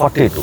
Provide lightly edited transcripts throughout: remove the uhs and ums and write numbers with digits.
42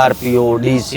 RPO, DC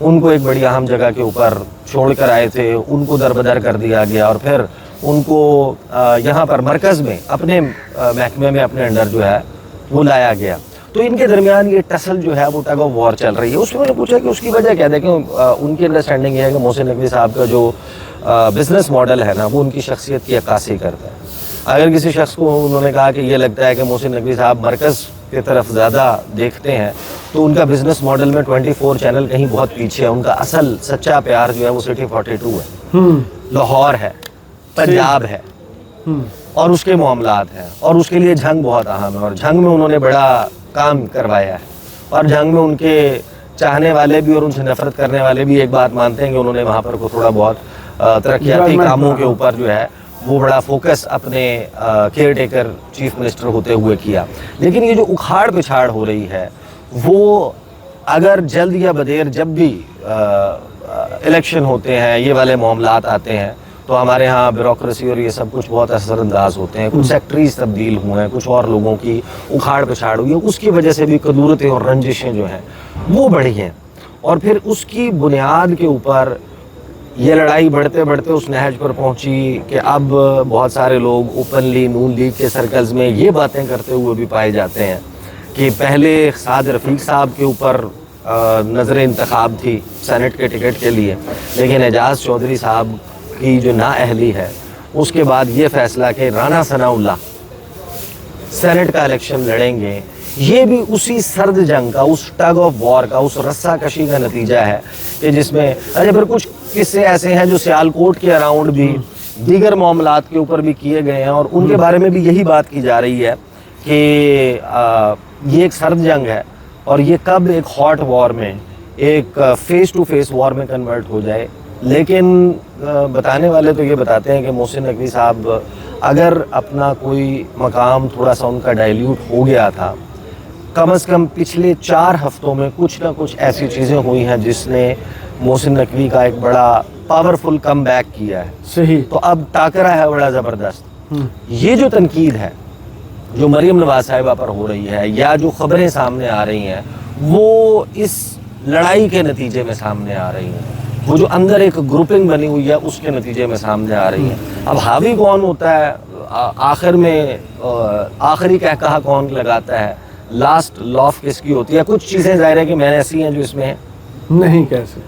ان کو ایک بڑی اہم جگہ کے اوپر چھوڑ کر آئے تھے، ان کو دربدر کر دیا گیا اور پھر ان کو یہاں پر مرکز میں اپنے محکمے میں اپنے انڈر جو ہے وہ لایا گیا. تو ان کے درمیان یہ ٹسل جو ہے وہ ٹگ آف وار چل رہی ہے. اس میں نے پوچھا کہ اس کی وجہ کیا ہے. دیکھیں ان کی انڈرسٹینڈنگ یہ ہے کہ محسن نقوی صاحب کا جو بزنس ماڈل ہے نا وہ ان کی شخصیت کی عکاسی کرتا ہے. اگر کسی شخص کو انہوں نے کہا کہ یہ لگتا ہے کہ محسن نقوی صاحب مرکز کی طرف زیادہ دیکھتے ہیں تو ان کا بزنس ماڈل میں 24 چینل کہیں بہت پیچھے ہے. ان کا اصل سچا پیار جو ہے وہ سٹی 42 ہے، لاہور ہے، پنجاب ہے اور اس کے معاملات ہیں اور اس کے لیے جھنگ بہت اہم ہے اور جھنگ میں انہوں نے بڑا کام کروایا ہے. اور جھنگ میں ان کے چاہنے والے بھی اور ان سے نفرت کرنے والے بھی ایک بات مانتے ہیں کہ انہوں نے وہاں پر تھوڑا بہت ترقیاتی کاموں کے اوپر جو ہے وہ بڑا فوکس اپنے کیئر ٹیکر چیف منسٹر ہوتے ہوئے کیا. لیکن یہ جو اکھاڑ پچھاڑ ہو رہی ہے وہ اگر جلد یا بدیر جب بھی الیکشن ہوتے ہیں یہ والے معاملات آتے ہیں تو ہمارے ہاں بیوروکریسی اور یہ سب کچھ بہت اثر انداز ہوتے ہیں. کچھ سیکٹریز تبدیل ہوئے ہیں، کچھ اور لوگوں کی اکھاڑ پچھاڑ ہوئی ہے، اس کی وجہ سے بھی کدورتیں اور رنجشیں جو ہیں وہ بڑھی ہیں. اور پھر اس کی بنیاد کے اوپر یہ لڑائی بڑھتے بڑھتے اس نہج پر پہنچی کہ اب بہت سارے لوگ اوپنلی نون لیگ کے سرکلز میں یہ باتیں کرتے ہوئے بھی پائے جاتے ہیں کہ پہلے سعد رفیق صاحب کے اوپر نظر انتخاب تھی سینٹ کے ٹکٹ کے لیے، لیکن اعجاز چودھری صاحب کی جو نااہلی ہے اس کے بعد یہ فیصلہ کہ رانا ثناء اللہ سینٹ کا الیکشن لڑیں گے. یہ بھی اسی سرد جنگ کا، اس ٹگ آف وار کا، اس رسہ کشی کا نتیجہ ہے کہ جس میں پھر کچھ قصے ایسے ہیں جو سیالکوٹ کے اراؤنڈ بھی دیگر معاملات کے اوپر بھی کیے گئے ہیں اور ان کے بارے میں بھی یہی بات کی جا رہی ہے کہ یہ ایک سرد جنگ ہے اور یہ کب ایک ہاٹ وار میں، ایک فیس ٹو فیس وار میں کنورٹ ہو جائے. لیکن بتانے والے تو یہ بتاتے ہیں کہ محسن نقوی صاحب اگر اپنا کوئی مقام تھوڑا سا ان کا ڈائلیوٹ ہو گیا تھا، کم از کم پچھلے 4 ہفتوں میں کچھ نہ کچھ ایسی چیزیں ہوئی ہیں جس نے محسن نقوی کا ایک بڑا پاورفل کم بیک کیا ہے. صحیح. تو اب ٹاکرا ہے بڑا زبردست. یہ جو تنقید ہے جو مریم نواز صاحبہ پر ہو رہی ہے یا جو خبریں سامنے آ رہی ہیں وہ اس لڑائی کے نتیجے میں سامنے آ رہی ہیں. وہ جو اندر ایک گروپنگ بنی ہوئی ہے اس کے نتیجے میں سامنے آ رہی ہیں. اب حاوی کون ہوتا ہے، آخر میں آخری کہا کون لگاتا ہے، لاسٹ لاف کس کی ہوتی ہے. کچھ چیزیں ظاہر ہے کہ میں نے ایسی ہیں جو اس میں نہیں کیسے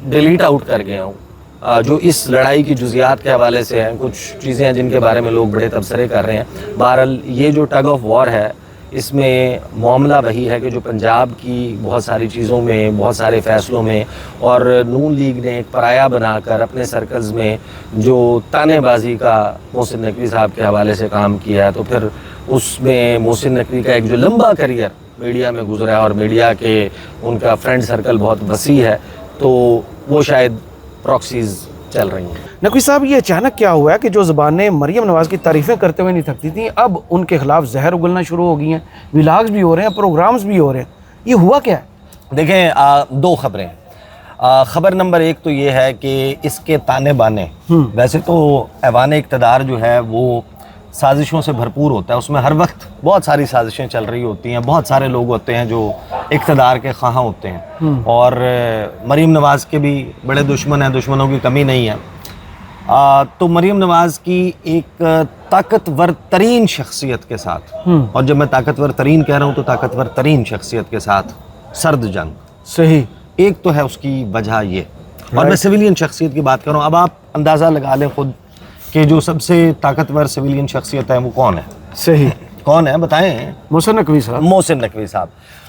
ڈیلیٹ آؤٹ کر گیا ہوں جو اس لڑائی کی جزیات کے حوالے سے ہیں. کچھ چیزیں ہیں جن کے بارے میں لوگ بڑے تبصرے کر رہے ہیں. بہرحال یہ جو ٹگ آف وار ہے اس میں معاملہ وہی ہے کہ جو پنجاب کی بہت ساری چیزوں میں، بہت سارے فیصلوں میں اور نون لیگ نے ایک پرایا بنا کر اپنے سرکلز میں جو تانے بازی کا محسن نقوی صاحب کے حوالے سے کام کیا ہے، تو پھر اس میں محسن نقوی کا ایک جو لمبا کریئر میڈیا میں گزرا ہے اور میڈیا کے ان کا فرینڈ سرکل بہت وسیع ہے، تو وہ شاید پراکسیز چل رہی ہیں. نقوی صاحب یہ اچانک کیا ہوا ہے کہ جو زبانیں مریم نواز کی تعریفیں کرتے ہوئے نہیں تھکتی تھیں اب ان کے خلاف زہر اگلنا شروع ہو گئی ہیں، ولاگز بھی ہو رہے ہیں، پروگرامز بھی ہو رہے ہیں، یہ ہوا کیا ہے؟ دیکھیں 2 خبریں. خبر نمبر 1 تو یہ ہے کہ اس کے تانے بانے، ویسے تو ایوان اقتدار جو ہے وہ سازشوں سے بھرپور ہوتا ہے، اس میں ہر وقت بہت ساری سازشیں چل رہی ہوتی ہیں، بہت سارے لوگ ہوتے ہیں جو اقتدار کے خواہاں ہوتے ہیں اور مریم نواز کے بھی بڑے دشمن ہیں، دشمنوں کی کمی نہیں ہے. تو مریم نواز کی ایک طاقتور ترین شخصیت کے ساتھ، اور جب میں طاقتور ترین کہہ رہا ہوں تو طاقتور ترین شخصیت کے ساتھ سرد جنگ. صحیح. ایک تو ہے اس کی وجہ یہ، اور میں سویلین شخصیت کی بات کر رہا ہوں. اب آپ اندازہ لگا لیں خود کہ جو سب سے طاقتور سویلین شخصیت ہے وہ کون ہے. صحیح. کون ہے بتائیں؟ محسن نقوی صاحب. محسن نقوی صاحب.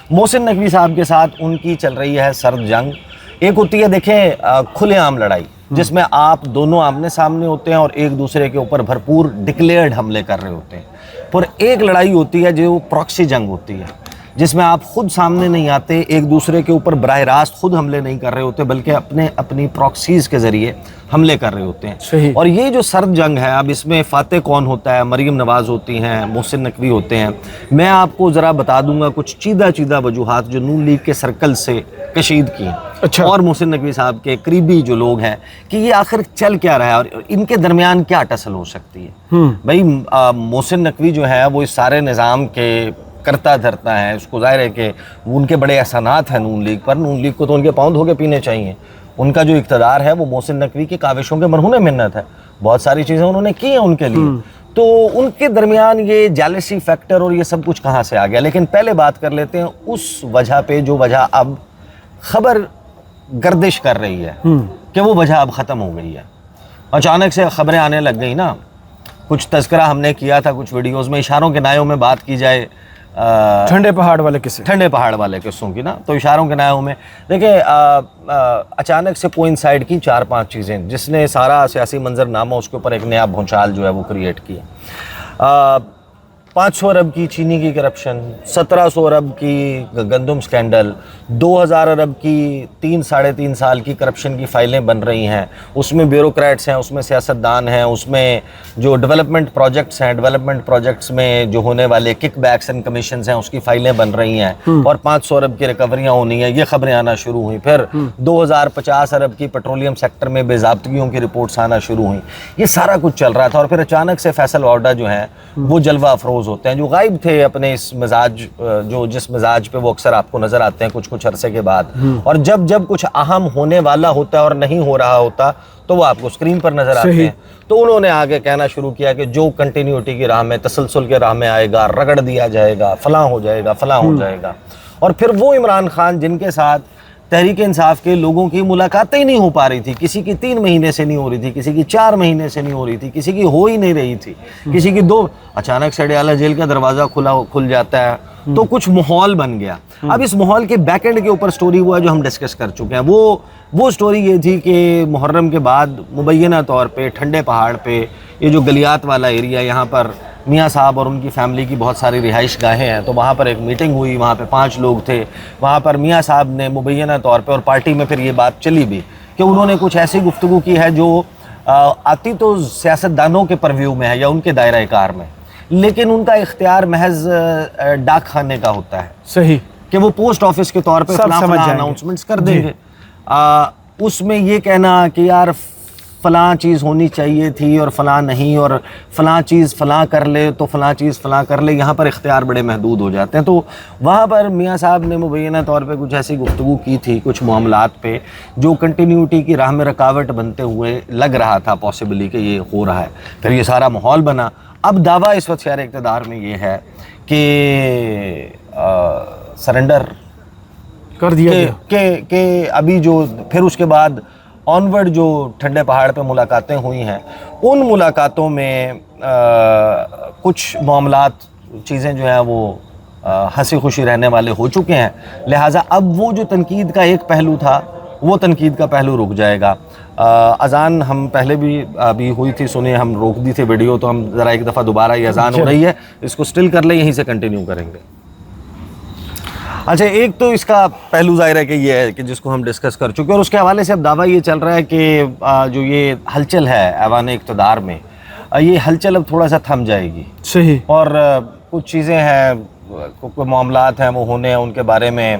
محسن نقوی صاحب کے ساتھ ان کی چل رہی ہے سرد جنگ. ایک ہوتی ہے دیکھیں کھلے عام لڑائی جس میں آپ دونوں آمنے سامنے ہوتے ہیں اور ایک دوسرے کے اوپر بھرپور ڈکلیئرڈ حملے کر رہے ہوتے ہیں. پر ایک لڑائی ہوتی ہے جو پراکسی جنگ ہوتی ہے جس میں آپ خود سامنے نہیں آتے، ایک دوسرے کے اوپر براہ راست خود حملے نہیں کر رہے ہوتے بلکہ اپنی پراکسیز کے ذریعے حملے کر رہے ہوتے ہیں. صحیح. اور یہ جو سرد جنگ ہے اب اس میں فاتح کون ہوتا ہے؟ مریم نواز ہوتی ہیں، محسن نقوی ہوتے ہیں. میں آپ کو ذرا بتا دوں گا کچھ چیدہ وجوہات جو نون لیگ کے سرکل سے کشید کی ہیں. اچھا. اور محسن نقوی صاحب کے قریبی جو لوگ ہیں کہ یہ آخر چل کیا رہا ہے اور ان کے درمیان کیا ٹسل ہو سکتی ہے. بھائی محسن نقوی جو ہے وہ اس سارے نظام کے کرتا دھرتا ہے, اس کو ظاہر ہے کہ ان کے بڑے احسانات ہیں نون لیگ پر. نون لیگ کو تو ان کے پاؤں دھو کے پینے چاہیے. ان کا جو اقتدار ہے وہ محسن نقوی کی کاوشوں کے مرہون منت ہے. بہت ساری چیزیں انہوں نے کی ہیں ان کے لیے. تو ان کے درمیان یہ جیلسی فیکٹر اور یہ سب کچھ کہاں سے آ گیا. لیکن پہلے بات کر لیتے ہیں اس وجہ پہ جو وجہ اب خبر گردش کر رہی ہے کہ وہ وجہ اب ختم ہو گئی ہے. اچانک سے خبریں آنے لگ گئی نا. کچھ تذکرہ ہم نے کیا تھا کچھ ویڈیوز میں, اشاروں کے نایوں میں بات کی جائے ٹھنڈے پہاڑ والے قصے, ٹھنڈے پہاڑ والے قصوں کی نا, تو اشاروں کے نایوں میں دیکھیں اچانک سے کوئنسائڈ کی 4-5 چیزیں جس نے سارا سیاسی منظرنامہ اس کے اوپر ایک نیا بھونچال جو ہے وہ کریٹ کیا. 500 ارب کی چینی کی کرپشن, 1700 ارب کی گندم سکینڈل, 2000 ارب کی 3-3.5 سال کی کرپشن کی فائلیں بن رہی ہیں. اس میں بیوروکریٹس ہیں, اس میں سیاستدان ہیں, اس میں جو ڈیولپمنٹ پروجیکٹس ہیں, ڈیولپمنٹ پروجیکٹس میں جو ہونے والے کک بیکس اینڈ کمیشنز ہیں اس کی فائلیں بن رہی ہیں, اور 500 ارب کی ریکوریاں ہونی ہیں. یہ خبریں آنا شروع ہوئیں. پھر 2050 ارب کی پیٹرولیم سیکٹر میں بے ضابطگیوں کی رپورٹس آنا شروع ہوئیں. یہ سارا کچھ چل رہا تھا, اور پھر اچانک سے فیصل وارڈا جو ہیں وہ جلوہ افروز ہوتے ہیں, جو غائب تھے اپنے اس مزاج, جس مزاج پہ وہ اکثر آپ کو نظر آتے ہیں کچھ عرصے کے بعد. اور جب کچھ اہم ہونے والا ہوتا ہے اور نہیں ہو رہا ہوتا تو وہ آپ کو اسکرین پر نظر آتے ہیں. تو انہوں نے آگے کہنا شروع کیا کہ جو کنٹینیوٹی کی راہ میں, تسلسل کے راہ میں آئے گا, رگڑ دیا جائے گا, فلاں ہو جائے گا, فلاں ہو جائے گا. اور پھر وہ عمران خان جن کے ساتھ تحریک انصاف کے لوگوں کی ملاقاتیں ہی نہیں ہو پا رہی تھی, کسی کی 3 مہینے سے نہیں ہو رہی تھی, کسی کی 4 مہینے سے نہیں ہو رہی تھی, کسی کی ہو ہی نہیں رہی تھی, کسی کی 2, اچانک سے اڈیالہ جیل کا دروازہ کھل جاتا ہے. تو کچھ ماحول بن گیا. اب اس ماحول کے بیک اینڈ کے اوپر سٹوری ہوا جو ہم ڈسکس کر چکے ہیں. وہ سٹوری یہ تھی کہ محرم کے بعد مبینہ طور پہ ٹھنڈے پہاڑ پہ یہ جو گلیات والا ایریا, یہاں پر میاں صاحب اور ان کی فیملی کی بہت ساری رہائش گاہیں ہیں. تو وہاں پر ایک میٹنگ ہوئی, وہاں پہ 5 لوگ تھے. وہاں پر میاں صاحب نے مبینہ طور پہ, اور پارٹی میں پھر یہ بات چلی بھی کہ انہوں نے کچھ ایسی گفتگو کی ہے جو آتی تو سیاستدانوں کے پرویو میں ہے یا ان کے دائرہ کار میں, لیکن ان کا اختیار محض ڈاک خانے کا ہوتا ہے. صحیح, کہ وہ پوسٹ آفس کے طور پہ فلاں اناؤنسمنٹس کر دیں گے. اس میں یہ کہنا کہ یار فلاں چیز ہونی چاہیے تھی اور فلاں نہیں, اور فلاں چیز فلاں کر لے تو فلاں چیز فلاں کر لے, یہاں پر اختیار بڑے محدود ہو جاتے ہیں. تو وہاں پر میاں صاحب نے مبینہ طور پہ کچھ ایسی گفتگو کی تھی کچھ معاملات پہ جو کنٹینیوٹی کی راہ میں رکاوٹ بنتے ہوئے لگ رہا تھا پاسبلی کہ یہ ہو رہا ہے. پھر یہ سارا ماحول بنا. اب دعویٰ اس وقت شہر اقتدار میں یہ ہے کہ سرنڈر کر دیا گیا کہ ابھی جو پھر اس کے بعد آنورڈ جو ٹھنڈے پہاڑ پہ ملاقاتیں ہوئی ہیں, ان ملاقاتوں میں کچھ معاملات چیزیں جو ہیں وہ ہنسی خوشی رہنے والے ہو چکے ہیں. لہٰذا اب وہ جو تنقید کا ایک پہلو تھا وہ تنقید کا پہلو رک جائے گا. اذان ہم پہلے بھی ابھی ہوئی تھی, سنیں, ہم روک دی تھی ویڈیو, تو ہم ذرا ایک دفعہ دوبارہ یہ اذان ہو رہی ہے, اس کو سٹل کر لیں, یہیں سے کنٹینیو کریں گے. اچھا, ایک تو اس کا پہلو ظاہر ہے کہ یہ ہے کہ جس کو ہم ڈسکس کر چکے, اور اس کے حوالے سے اب دعویٰ یہ چل رہا ہے کہ جو یہ ہلچل ہے ایوان اقتدار میں, یہ ہلچل اب تھوڑا سا تھم جائے گی. صحیح, اور کچھ چیزیں ہیں, کوئی معاملات ہیں وہ ہونے ہیں, ان کے بارے میں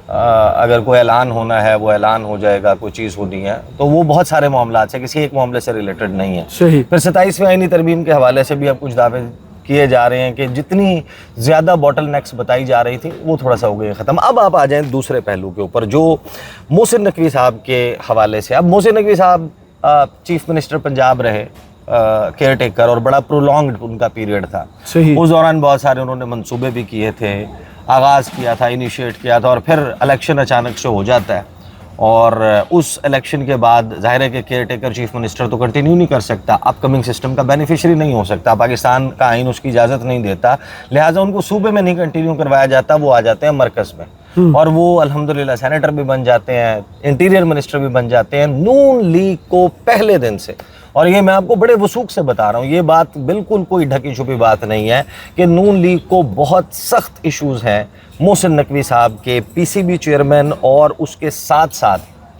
اگر کوئی اعلان ہونا ہے وہ اعلان ہو جائے گا, کوئی چیز ہونی ہے تو وہ بہت سارے معاملات ہیں, کسی ایک معاملے سے ریلیٹڈ نہیں ہے. صحیح. پھر 27ویں آئینی ترمیم کے حوالے سے بھی اب کچھ دعوے کیے جا رہے ہیں کہ جتنی زیادہ باٹل نیکس بتائی جا رہی تھی وہ تھوڑا سا ہو گئی ختم. اب آپ آ جائیں دوسرے پہلو کے اوپر جو محسن نقوی صاحب کے حوالے سے. اب محسن نقوی صاحب چیف منسٹر پنجاب رہے, کیئر ٹیکر, اور بڑا پرولونگڈ ان کا پیریڈ تھا. صحیح. اس دوران بہت سارے انہوں نے منصوبے بھی کیے تھے, آغاز کیا تھا, انیشیٹ کیا تھا, اور پھر الیکشن اچانک سے ہو جاتا ہے. اور اس الیکشن کے بعد ظاہر ہے کہ کیئر ٹیکر چیف منسٹر تو کنٹینیو نہیں کر سکتا, اپ کمنگ سسٹم کا بینیفیشری نہیں ہو سکتا, پاکستان کا آئین اس کی اجازت نہیں دیتا, لہٰذا ان کو صوبے میں نہیں کنٹینیو کروایا جاتا, وہ آ جاتے ہیں مرکز میں, اور وہ الحمدللہ سینیٹر بھی بن جاتے ہیں, انٹیریئر منسٹر بھی بن جاتے ہیں نون لیگ کو پہلے دن سے. اور یہ میں آپ کو بڑے وثوق سے بتا رہا ہوں, یہ بات بالکل کوئی ڈھکی چھپی بات نہیں ہے کہ نون لیگ کو بہت سخت ایشوز ہیں محسن نقوی صاحب کے پی سی بی چیئرمین اور اس کے ساتھ ساتھ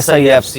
SIFC,